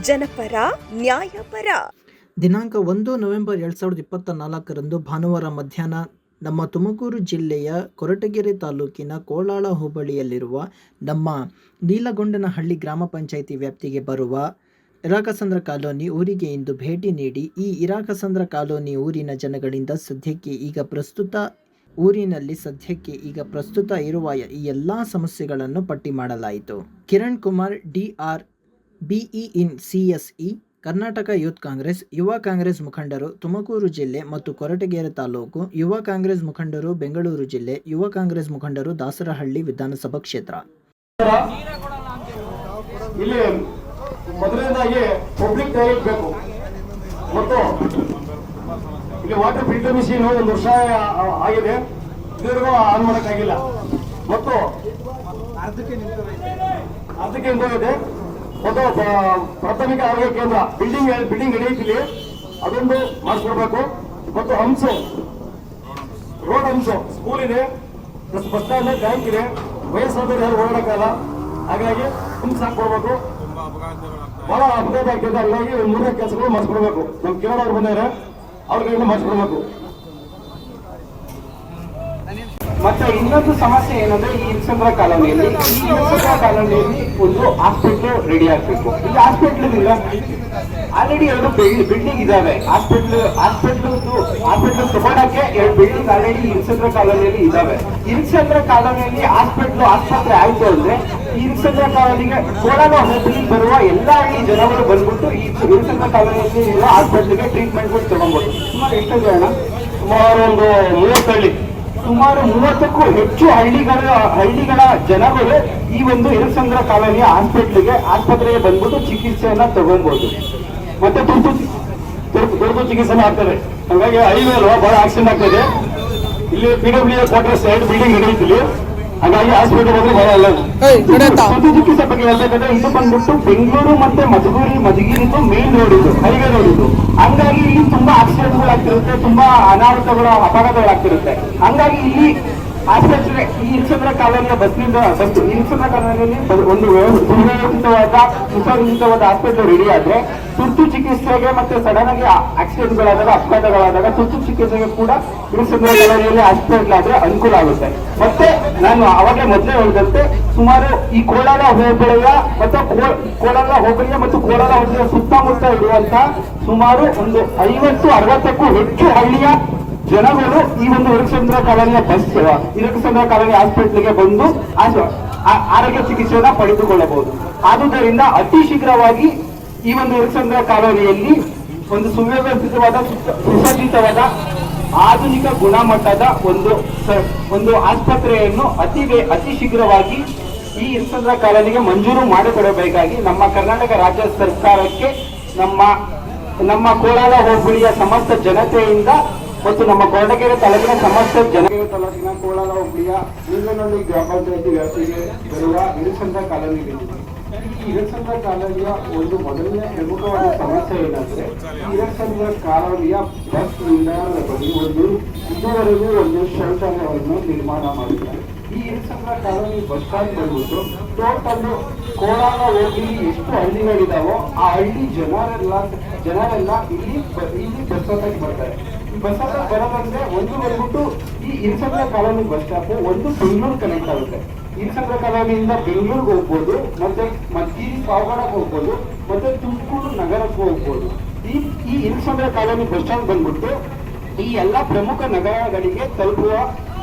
ಜನಪರ ನ್ಯಾಯಪರ. ದಿನಾಂಕ 1 ನವೆಂಬರ್ 2024 ಭಾನುವಾರ ಮಧ್ಯಾಹ್ನ ನಮ್ಮ ತುಮಕೂರು ಜಿಲ್ಲೆಯ ಕೊರಟಗೆರೆ ತಾಲೂಕಿನ ಕೋಳಾಳ ಹೋಬಳಿಯಲ್ಲಿರುವ ನಮ್ಮ ನೀಲಗೊಂಡನಹಳ್ಳಿ ಗ್ರಾಮ ಪಂಚಾಯಿತಿ ವ್ಯಾಪ್ತಿಗೆ ಬರುವ ಇರಾಕಸಂದ್ರ ಕಾಲೋನಿ ಊರಿಗೆ ಇಂದು ಭೇಟಿ ನೀಡಿ ಈ ಇರಾಕಸಂದ್ರ ಕಾಲೋನಿ ಊರಿನ ಜನಗಳಿಂದ ಸದ್ಯಕ್ಕೆ ಈಗ ಪ್ರಸ್ತುತ ಇರುವ ಈ ಎಲ್ಲ ಸಮಸ್ಯೆಗಳನ್ನು ಪಟ್ಟಿ ಮಾಡಲಾಯಿತು. Kiran Kumar DR BE in CSE Karnataka youth Congress, ಯುವ ಕಾಂಗ್ರೆಸ್ ಮುಖಂಡರು ತುಮಕೂರು ಜಿಲ್ಲೆ ಮತ್ತು ಕೊರಟಗೆರೆ ತಾಲೂಕು, ಯುವ ಕಾಂಗ್ರೆಸ್ ಮುಖಂಡರು ಬೆಂಗಳೂರು ಜಿಲ್ಲೆ, ಯುವ ಕಾಂಗ್ರೆಸ್ ಮುಖಂಡರು ದಾಸರಹಳ್ಳಿ ವಿಧಾನಸಭಾ ಕ್ಷೇತ್ರ. ಇಲ್ಲಿ ಮೊದಲನೇದಾಗಿ ಪಬ್ಲಿಕ್ ಟಾಯ್ಲೆಟ್ ಬೇಕು ಮತ್ತು ಇಲ್ಲಿ ವಾಟರ್ ಫಿಲ್ಟರ್ ಮಿಷಿನ್ 1 ವರ್ಷ ಆಗಿದೆ, ಇದುವರೆಗೂ ಆನ್ ಮಾಡೋಕ್ಕಾಗಿಲ್ಲ ಮತ್ತು ಅರ್ಧಕ್ಕೆ ನಿಂತೋಗಿದೆ. ಮತ್ತು ಪ್ರಾಥಮಿಕ ಆರೋಗ್ಯ ಕೇಂದ್ರ ಬಿಲ್ಡಿಂಗ್ ನಡೆಯುತ್ತಿಲ್ಲ, ಅದೊಂದು ಮಾಡಿಸ್ಕೊಡ್ಬೇಕು. ಮತ್ತು ರೋಡ್ ಸ್ಕೂಲ್ ಇದೆ, ಬಸ್ ಸ್ಟ್ಯಾಂಡ್, ಬ್ಯಾಂಕ್ ಇದೆ, ವಯಸ್ಸಾದವರು ಯಾರು ಓಡಾಡಕ್ಕಾಗಲ್ಲ, ಹಾಗಾಗಿ ಹಾಕೊಡ್ಬೇಕು. ಬಹಳ ಅಪಘಾತ ಆಗ್ತಿದೆ, ಹಾಗಾಗಿ 3 ಕೆಲಸಗಳು ಮಾಡಿಸ್ಕೊಡ್ಬೇಕು. ನಮ್ಮ ಕಿರಣ್ ಅವ್ರು ಬಂದಿದ್ದಾರೆ, ಅವ್ರ ಕೈಯಿಂದ ಮಾಡಿಸ್ಕೊಡ್ಬೇಕು. ಮತ್ತೆ ಇನ್ನೊಂದು ಸಮಸ್ಯೆ ಏನಂದ್ರೆ ಈ ಇಲ್ಸಂದ್ರ ಕಾಲೋನಿಯಲ್ಲಿ ಒಂದು ಹಾಸ್ಪಿಟಲ್ ರೆಡಿ ಆಗ್ಬೇಕು. ಈ ಹಾಸ್ಪಿಟಲ್ ಆಲ್ರೆಡಿ 2 ಬಿಲ್ಡಿಂಗ್ ಇದಾವೆ. ಹಾಸ್ಪಿಟಲ್ ತಗೊಳಕ್ಕೆ 2 ಬಿಲ್ಡಿಂಗ್ ಆಲ್ರೆಡಿ ಇಲ್ಸಂದ್ರ ಕಾಲೋನಿಯಲ್ಲಿ ಇದಾವೆ. ಇಲ್ಸಂದ್ರ ಕಾಲೋನಿಯಲ್ಲಿ ಆಸ್ಪತ್ರೆ ಆಯ್ತು ಅಂದ್ರೆ ಈ ಇಲ್ಸಂದ್ರ ಕಾಲೋನಿಗೆ ಕೋಲಾರ ಹೋಬಳಿ ಬರುವ ಎಲ್ಲಾ ಹಳ್ಳಿ ಜನಗಳು ಬಂದ್ಬಿಟ್ಟು ಈ ಇಲ್ಸಂದ್ರ ಕಾಲೋನಿಯಲ್ಲಿ ಇರುವ ಹಾಸ್ಪಿಟಲ್ಗೆ ಟ್ರೀಟ್ಮೆಂಟ್ ತಗೊಂಡ್ಬೋದು. ಸುಮಾರು ಎಷ್ಟು ಜನ? ಸುಮಾರು ಒಂದು 30 ಹಳ್ಳಿ, ಸುಮಾರು 30ಕ್ಕೂ ಹೆಚ್ಚು ಹಳ್ಳಿಗಳ ಜನಗಳು ಈ ಒಂದು ಇಲ್ಸಂದ್ರ ಕಾಲೋನಿಯ ಆಸ್ಪತ್ರೆಗೆ ಬಂದ್ಬಿಟ್ಟು ಚಿಕಿತ್ಸೆಯನ್ನ ತಗೊಬಹುದು. ಮತ್ತೆ ತುರ್ತು ಚಿಕಿತ್ಸೆ ಆಗ್ತದೆ. ಹಾಗಾಗಿ ಹೈವೇ ಬಹಳ ಆಕ್ಸಿಡೆಂಟ್ ಆಗ್ತದೆ. ಇಲ್ಲಿ PWA ಕ್ವಾರ್ಟರ್ಸ್ 2 ಬಿಲ್ಡಿಂಗ್ ನಡೆಯುತ್ತಿಲ್ಲ, ಹಾಗಾಗಿ ಹಾಸ್ಪಿಟಲ್ ಬಂದ್ರೆ ಬಹಳ ಒಳ್ಳೆಯದು. ತುರ್ತು ಚಿಕಿತ್ಸೆ ಬಗ್ಗೆ ಹೇಳ್ಬೇಕಂದ್ರೆ ಇದು ಬಂದ್ಬಿಟ್ಟು ಬೆಂಗಳೂರು ಮತ್ತೆ ಮಧುಗಿರಿದು ಮೇನ್ ರೋಡ್, ಇದು ಹೈವೇ ರೋಡ್ ಇದು. ಹಂಗಾಗಿ ಇಲ್ಲಿ ತುಂಬಾ ಆಕ್ಸಿಡೆಂಟ್ಗಳಾಗ್ತಿರುತ್ತೆ, ತುಂಬಾ ಅಪಘಾತಗಳಾಗ್ತಿರುತ್ತೆ. ಹಂಗಾಗಿ ಇಲ್ಲಿ ಆಸ್ಪತ್ರೆ ಈ ಇಲ್ಸಂದ್ರ ಕಾಲೋನಿಯ ಇಲ್ಸಂದ್ರ ಕಾಲೋನಿಯಲ್ಲಿ ಒಂದು ಸುಸಜ್ಜಿತವಾದ ಹಾಸ್ಪಿಟಲ್ ರೆಡಿ ಆದ್ರೆ ತುರ್ತು ಚಿಕಿತ್ಸೆಗೆ ಮತ್ತೆ ಸಡನ್ ಆಗಿ ಆಕ್ಸಿಡೆಂಟ್ಗಳಾದಾಗ, ಅಪಘಾತಗಳಾದಾಗ ತುರ್ತು ಚಿಕಿತ್ಸೆಗೆ ಕೂಡ ಇಲ್ಸಂದ್ರ ಕಾಲೋನಿಯಲ್ಲಿ ಹಾಸ್ಪಿಟಲ್ ಆದ್ರೆ ಅನುಕೂಲ ಆಗುತ್ತೆ. ಮತ್ತೆ ನಾನು ಅವಾಗಲೇ ಮೊದಲೇ ಹೇಳಿದಂತೆ ಸುಮಾರು ಈ ಕೋಲಾರ ಹೋಬಳಿಯ ಮತ್ತು ಕೋಲಾರ ಹೋಬಳಿಯ ಸುತ್ತಮುತ್ತ ಇರುವಂತಹ ಸುಮಾರು ಒಂದು 50-60ಕ್ಕೂ ಹೆಚ್ಚು ಹಳ್ಳಿಯ ಜನಗಳು ಈ ಒಂದು ಇರಕಸಂದ್ರ ಕಾಲೋನಿಯ ಇರಕಸಂದ್ರ ಕಾಲೋನಿ ಹಾಸ್ಪಿಟಲ್ಗೆ ಬಂದು ಆರೋಗ್ಯ ಚಿಕಿತ್ಸೆಯನ್ನ ಪಡೆದುಕೊಳ್ಳಬಹುದು. ಆದುದರಿಂದ ಅತಿ ಶೀಘ್ರವಾಗಿ ಈ ಒಂದು ಇರಕಸಂದ್ರ ಕಾಲೋನಿಯಲ್ಲಿ ಒಂದು ಸುಸಜ್ಜಿತವಾದ ಆಧುನಿಕ ಗುಣಮಟ್ಟದ ಒಂದು ಆಸ್ಪತ್ರೆಯನ್ನು ಅತಿ ಶೀಘ್ರವಾಗಿ ಈ ಇರಕಸಂದ್ರ ಕಾಲೋನಿಗೆ ಮಂಜೂರು ಮಾಡಿಕೊಡಬೇಕಾಗಿ ನಮ್ಮ ಕರ್ನಾಟಕ ರಾಜ್ಯ ಸರ್ಕಾರಕ್ಕೆ ನಮ್ಮ ಕೋಲಾರ ಹೋಬಳಿಯ ಸಮಸ್ತ ಜನತೆಯಿಂದ ಮತ್ತು ನಮ್ಮ ಕೊರಟಗೆರೆ ತಾಲೂಕಿನ ಸಮಸ್ತ ತಾಲೂಕಿನ ಕೋಲಾರ ಹೋಬಳಿಯ ನೀಲಗೊಂಡನಹಳ್ಳಿ ಗ್ರಾಮ ಪಂಚಾಯಿತಿ ವ್ಯಾಪ್ತಿಗೆ ಬರುವ ಇರಕಸಂದ್ರ ಕಾಲೋನಿ ಬಂದಿದೆ. ಈ ಇರಕಸಂದ್ರ ಕಾಲೋನಿಯ ಒಂದು ಮೊದಲನೇ ಪ್ರಮುಖವಾದ ಸಮಸ್ಯೆ ಏನಂದ್ರೆ ಇರಕಸಂದ್ರ ಕಾಲೋನಿಯ ಬಸ್ ನಿಲ್ದಾಣದ ಬಳಿ ಇದುವರೆಗೂ ಒಂದು ಶೌಚಾಲಯವನ್ನು ನಿರ್ಮಾಣ ಮಾಡಿದ್ದಾರೆ. ಈ ಇರಕಸಂದ್ರ ಕಾಲೋನಿ ಬಸ್ ಸ್ಟ್ಯಾಂಡ್ ಬಂದ್ಬಿಟ್ಟು ಟೋಟಲ್ ಕೋಲಾರ ಹೋಬಳಿ ಎಷ್ಟು ಹಳ್ಳಿಗಳಿದಾವೋ ಆ ಹಳ್ಳಿ ಜನರೆಲ್ಲ ಇಲ್ಲಿ ಬಸ್ ಬರ್ತಾರೆ. ಈ ಬಸ್ ಬರೋದಂದ್ರೆ ಒಂದು ಬಂದ್ಬಿಟ್ಟು ಈ ಇರಕಸಂದ್ರ ಕಾಲೋನಿ ಬಸ್ ಸ್ಟಾಪ್ ಒಂದು ಬೆಂಗಳೂರು ಕನೆಕ್ಟ್ ಆಗುತ್ತೆ. ಇರಕಸಂದ್ರ ಕಾಲೋನಿಯಿಂದ ಬೆಂಗಳೂರಿಗೆ ಹೋಗ್ಬೋದು, ಮತ್ತೆ ಮಧುಗಿರಿ ಪಾವಗಡಕ್ಕೆ ಹೋಗ್ಬೋದು, ಮತ್ತೆ ತುಮಕೂರು ನಗರಕ್ಕೂ ಹೋಗ್ಬೋದು. ಈ ಇರಕಸಂದ್ರ ಕಾಲೋನಿ ಬಸ್ ಸ್ಟ್ಯಾಂಡ್ ಬಂದ್ಬಿಟ್ಟು ಈ ಎಲ್ಲಾ ಪ್ರಮುಖ ನಗರಗಳಿಗೆ ತಲುಪುವ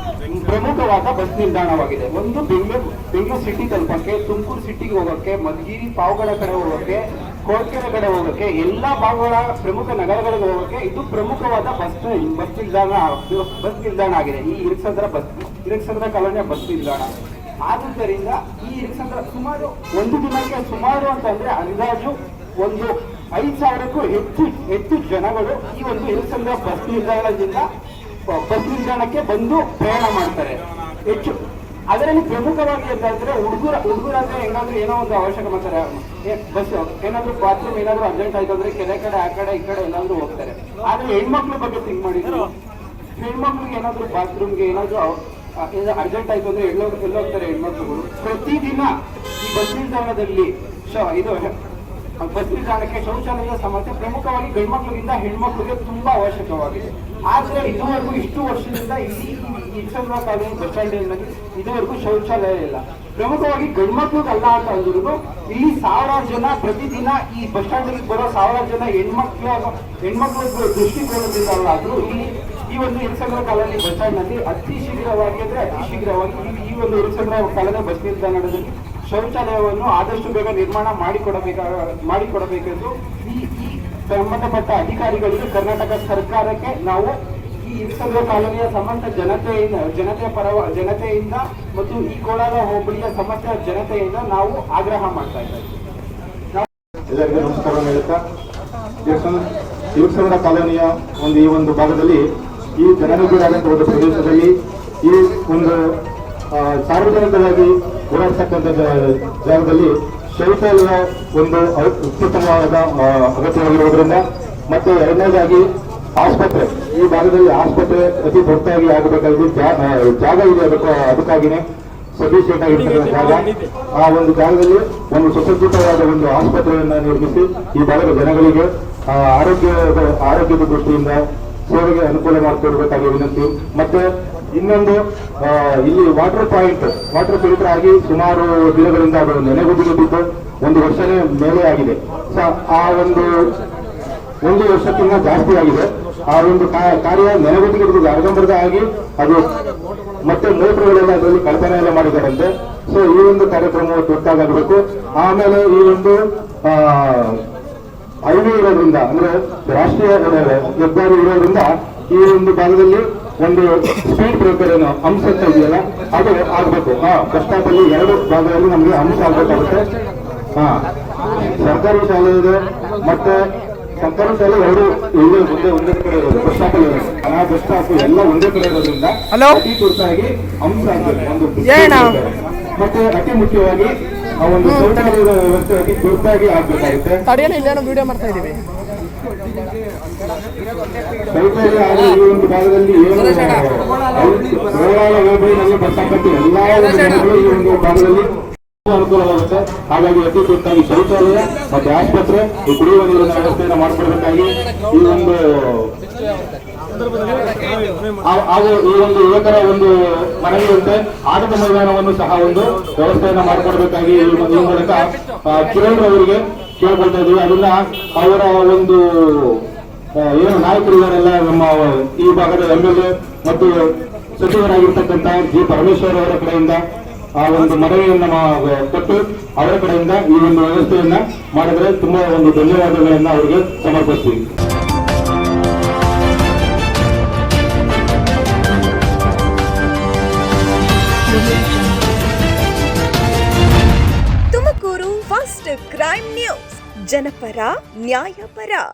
ಪ್ರಮುಖವಾದ ಬಸ್ ನಿಲ್ದಾಣವಾಗಿದೆ. ಒಂದು ಬೆಂಗಳೂರು ಸಿಟಿ ತಲುಪಕ್ಕೆ, ತುಮಕೂರು ಸಿಟಿಗೆ ಹೋಗಕ್ಕೆ, ಮಧುಗಿರಿ ಪಾವಗಡ ಕಡೆ ಹೋಗಕ್ಕೆ, ಕೊರಟಗೆರೆ ಕಡೆ ಹೋಗಕ್ಕೆ, ಎಲ್ಲಾ ಭಾಗಗಳ ಪ್ರಮುಖ ನಗರಗಳಿಗೆ ಹೋಗಕ್ಕೆ ಇದು ಪ್ರಮುಖವಾದ ಬಸ್ ನಿಲ್ದಾಣ ಆಗಿದೆ ಈ ಇರಕಸಂದ್ರ ಕಾಲೋನಿಯ ಬಸ್ ನಿಲ್ದಾಣ. ಆದುದರಿಂದ ಈ ಇರಕಸಂದ್ರ ಸುಮಾರು ಒಂದು ದಿನಕ್ಕೆ ಸುಮಾರು ಅಂತಂದ್ರೆ ಅಂದಾಜು ಒಂದು 5,000ಕ್ಕೂ ಹೆಚ್ಚು ಜನಗಳು ಈ ಒಂದು ಇರಕಸಂದ್ರ ಬಸ್ ನಿಲ್ದಾಣಕ್ಕೆ ಬಂದು ಪ್ರಯಾಣ ಮಾಡ್ತಾರೆ ಹೆಚ್ಚು. ಅದರಲ್ಲಿ ಪ್ರಮುಖವಾಗಿ ಅಂತಂದ್ರೆ ಹುಡುಗರಂದ್ರೆ ಹೆಂಗಾದ್ರೂ ಏನೋ ಒಂದು ಅವಶ್ಯಕ ಮಾಡ್ತಾರೆ, ಬಸ್ ಏನಾದ್ರು ಬಾತ್ರೂಮ್ ಏನಾದ್ರು ಅರ್ಜೆಂಟ್ ಆಯ್ತು ಅಂದ್ರೆ ಕೆರೆ ಕಡೆ ಆ ಕಡೆ ಈ ಕಡೆ ಏನಾದ್ರು ಹೋಗ್ತಾರೆ. ಆದ್ರೆ ಹೆಣ್ಮಕ್ಳ ಬಗ್ಗೆ ಥಿಂಕ್ ಮಾಡಿದ್ರು, ಹೆಣ್ಮಕ್ಳಿಗೆ ಏನಾದ್ರು ಬಾತ್ರೂಮ್ಗೆ ಏನಾದ್ರು ಅರ್ಜೆಂಟ್ ಆಯ್ತು ಅಂದ್ರೆ ಎಲ್ಲೋಗ್ತಾರೆ ಹೆಣ್ಮಕ್ಳುಗಳು. ಪ್ರತಿದಿನ ಈ ಬಸ್ ನಿಲ್ದಾಣದಲ್ಲಿ ಇದು ಬಸ್ ನಿಲ್ದಾಣಕ್ಕೆ ಶೌಚಾಲಯದ ಸಮಸ್ಯೆ ಪ್ರಮುಖವಾಗಿ ಗಂಡ್ಮಕ್ಳಿಗಿಂತ ಹೆಣ್ಮಕ್ಳಿಗೆ ತುಂಬಾ ಅವಶ್ಯಕವಾಗಿದೆ. ಆದ್ರೆ ಇದುವರೆಗೂ ಇಷ್ಟು ವರ್ಷದಿಂದ ಇಲ್ಲಿ ಇನ್ಸಂದ್ರ ಕಾಲೋನಿ ಬಸ್ ಸ್ಟ್ಯಾಂಡ್ ಇದುವರೆಗೂ ಶೌಚಾಲಯ ಇಲ್ಲ. ಪ್ರಮುಖವಾಗಿ ಗಂಡ್ಮಕ್ಳಿಗಲ್ಲ ಅಂತ ಅಂದ್ರು ಇಲ್ಲಿ ಸಾವಿರಾರು ಜನ ಪ್ರತಿದಿನ ಈ ಬಸ್ ಸ್ಟ್ಯಾಂಡ್ ಬರೋ ಸಾವಿರಾರು ಜನ ಹೆಣ್ಮಕ್ಳ ದೃಷ್ಟಿಕೋನದಿಂದ ಆದ್ರೂ ಇಲ್ಲಿ ಈ ಒಂದು ಇನ್ಸಂದ್ರ ಕಾಲೋನಿ ಬಸ್ ಸ್ಟ್ಯಾಂಡ್ ನಲ್ಲಿ ಅತಿ ಶೀಘ್ರವಾಗಿ ಈ ಒಂದು ಇನ್ಸಂದ್ರ ಕಾಲೋನಿ ಬಸ್ ನಿಲ್ದಾಣದಲ್ಲಿ ಶೌಚಾಲಯವನ್ನು ಆದಷ್ಟು ಬೇಗ ನಿರ್ಮಾಣ ಮಾಡಿಕೊಡಬೇಕೆಂದು ಈ ಸಂಬಂಧಪಟ್ಟ ಅಧಿಕಾರಿಗಳಿಗೆ ಕರ್ನಾಟಕ ಸರ್ಕಾರಕ್ಕೆ ನಾವು ಈ ಇನ್ಸಂದ್ರ ಕಾಲೋನಿಯ ಸಮಸ್ತ ಜನತೆಯಿಂದ ಮತ್ತು ಈ ಕೋಲಾರ ಹೋಬಳಿಯ ಸಮಸ್ತ ಜನತೆಯಿಂದ ನಾವು ಆಗ್ರಹ ಮಾಡ್ತಾ ಇದ್ದೇವೆ. ಎಲ್ಲರಿಗೂ ನಮಸ್ಕಾರ ಹೇಳುತ್ತಾ, ಇನ್ಸಂದ್ರ ಕಾಲೋನಿಯ ಈ ಒಂದು ಭಾಗದಲ್ಲಿ ಈ ಜನನಿಬಿಡಾದಂತಹ ಒಂದು ಪ್ರದೇಶದಲ್ಲಿ ಈ ಒಂದು ಸಾರ್ವಜನಿಕವಾಗಿ ಓಡಾಡ್ತಕ್ಕಂಥ ಜಾಗದಲ್ಲಿ ಶೌಚಾಲಯ ಒಂದು ಅತ್ಯುತ್ತಮವಾದ ಅಗತ್ಯವಾಗಿರುವುದರಿಂದ ಮತ್ತೆ ಎರಡನೇದಾಗಿ ಆಸ್ಪತ್ರೆ, ಈ ಭಾಗದಲ್ಲಿ ಆಸ್ಪತ್ರೆ ಅತಿ ದೊಡ್ಡದಾಗಿ ಆಗಬೇಕಾಗಿದೆ. ಜಾಗ ಇದೆ, ಅದಕ್ಕಾಗಿನೇ ಸಫಿಶಿಯಂಟ್ ಆಗಿರ್ತಕ್ಕಂಥ ಜಾಗ. ಆ ಒಂದು ಜಾಗದಲ್ಲಿ ಒಂದು ಸುಸಜ್ಜಿತವಾದ ಒಂದು ಆಸ್ಪತ್ರೆಯನ್ನು ನಿರ್ಮಿಸಿ ಈ ಭಾಗದ ಜನಗಳಿಗೆ ಆರೋಗ್ಯದ ದೃಷ್ಟಿಯಿಂದ ಸೇವೆಗೆ ಅನುಕೂಲ ಮಾಡಿಕೊಡ್ಬೇಕಾಗಿ ವಿನಂತಿ. ಮತ್ತೆ ಇನ್ನೊಂದು ಇಲ್ಲಿ ವಾಟರ್ ಫಿಲ್ಟರ್ ಆಗಿ ಸುಮಾರು ದಿನಗಳಿಂದ ಅದು ನೆನೆಗುದಿಗೆ ಬಿದ್ದು 1 ವರ್ಷನೇ ಮೇಲೆ ಆಗಿದೆ. ಆ ಒಂದು ವರ್ಷಕ್ಕಿಂತ ಜಾಸ್ತಿ ಆಗಿದೆ. ಆ ಒಂದು ಕಾರ್ಯ ನೆನೆಗುದಿಗೆ ಬಿದ್ದು ಅರ್ಧಂಬರ್ಧ ಆಗಿ ಅದು ಮತ್ತೆ ಮೋಟರ್ಗಳೆಲ್ಲ ಅದರಲ್ಲಿ ಕಲ್ಪನೆ ಎಲ್ಲ ಮಾಡಿದಾರಂತೆ. ಸೊ ಈ ಒಂದು ಕಾರ್ಯಕ್ರಮವು ದೊಡ್ಡದಾಗಬೇಕು. ಆಮೇಲೆ ಈ ಒಂದು ಹೈವೇ ಇರೋದ್ರಿಂದ, ಅಂದ್ರೆ ರಾಷ್ಟ್ರೀಯ ಹೆದ್ದಾರಿ ಇರೋದ್ರಿಂದ ಈ ಒಂದು ಭಾಗದಲ್ಲಿ ಒಂದು ಸ್ಪೀಡ್ ಬ್ರೇಕರ್ ಏನೋ ಅಂಶ ಅಂತ ಇದೆಯಲ್ಲ, ಅದು ಆಗ್ಬೇಕು. ಬಸ್ ಸ್ಟಾಪ್ ಅಲ್ಲಿ 2 ಭಾಗದಲ್ಲಿ ನಮಗೆ ಅಂಶ ಆಗ್ಬೇಕಾಗುತ್ತೆ. ಸರ್ಕಾರಿ ಶಾಲೆ ಇದೆ, ಮತ್ತೆ ಸರ್ಕಾರಿ ಶಾಲೆ 2 ಒಂದೇ ಕಡೆ ಇರೋದು. ಬಸ್ ಸ್ಟಾಪ್ ಅಲ್ಲಿ ಬಸ್ ಸ್ಟಾಪ್ ಎಲ್ಲ ಒಂದೇ ಕಡೆ ಇರೋದ್ರಿಂದ ಅತಿ ತುರ್ತಾಗಿ ಅಂಶ ಆಗ್ಬೇಕು. ಮತ್ತೆ ಅತಿ ಮುಖ್ಯವಾಗಿ ಆ ಒಂದು ಶೌಚಾಲಯದ ವ್ಯವಸ್ಥೆ ಅತಿ ತುರ್ತಾಗಿ ಆಗ್ಬೇಕಾಗುತ್ತೆ. ವಿಡಿಯೋ ಮಾಡ್ತಾ ಇದೀವಿ. ಶೌಚಾಲಯ ಆದರೆ ಈ ಒಂದು ಭಾಗದಲ್ಲಿ ಹೋಬಳಿನಲ್ಲಿ ಬರ್ತಕ್ಕಂಥ ಎಲ್ಲಾ ಜನಗಳು ಈ ಒಂದು ಭಾಗದಲ್ಲಿ ಅನುಕೂಲವಾಗುತ್ತೆ. ಹಾಗಾಗಿ ಅತಿ ತುರ್ತಾಗಿ ಶೌಚಾಲಯ ಮತ್ತೆ ಆಸ್ಪತ್ರೆ, ಈ ಕುಡಿಯುವ ನೀರಿನ ವ್ಯವಸ್ಥೆಯನ್ನು ಮಾಡಿಕೊಡ್ಬೇಕಾಗಿ ಈ ಒಂದು ಯುವಕರ ಒಂದು ಮನವಿಯಂತೆ ಆಟದ ಮೈದಾನವನ್ನು ಸಹ ಒಂದು ವ್ಯವಸ್ಥೆಯನ್ನು ಮಾಡಿಕೊಡ್ಬೇಕಾಗಿ ಈ ಮೂಲಕ ಕಿರಣ್ ಅವರಿಗೆ ಕೇಳ್ಕೊಳ್ತಾ ಇದ್ದೀವಿ. ಅದನ್ನ ಅವರ ಒಂದು ಏನು ನಾಯಕರಿದ್ದಾರೆಲ್ಲ ನಮ್ಮ ಈ ಭಾಗದ MLA ಮತ್ತು ಸಚಿವರಾಗಿರ್ತಕ್ಕಂಥ ಜಿ ಪರಮೇಶ್ವರ್ ಅವರ ಕಡೆಯಿಂದ ಆ ಒಂದು ಮನವಿಯನ್ನ ಕೊಟ್ಟು ಅವರ ಕಡೆಯಿಂದ ಈ ಒಂದು ವ್ಯವಸ್ಥೆಯನ್ನ ಮಾಡಿದ್ರೆ ತುಂಬಾ ಒಂದು ಧನ್ಯವಾದಗಳನ್ನ ಅವರಿಗೆ ಸಮರ್ಪಿಸ್ತೀವಿ. ತುಮಕೂರು ಫಸ್ಟ್ ಕ್ರೈಮ್ ನ್ಯೂಸ್, ಜನಪರ ನ್ಯಾಯಪರ.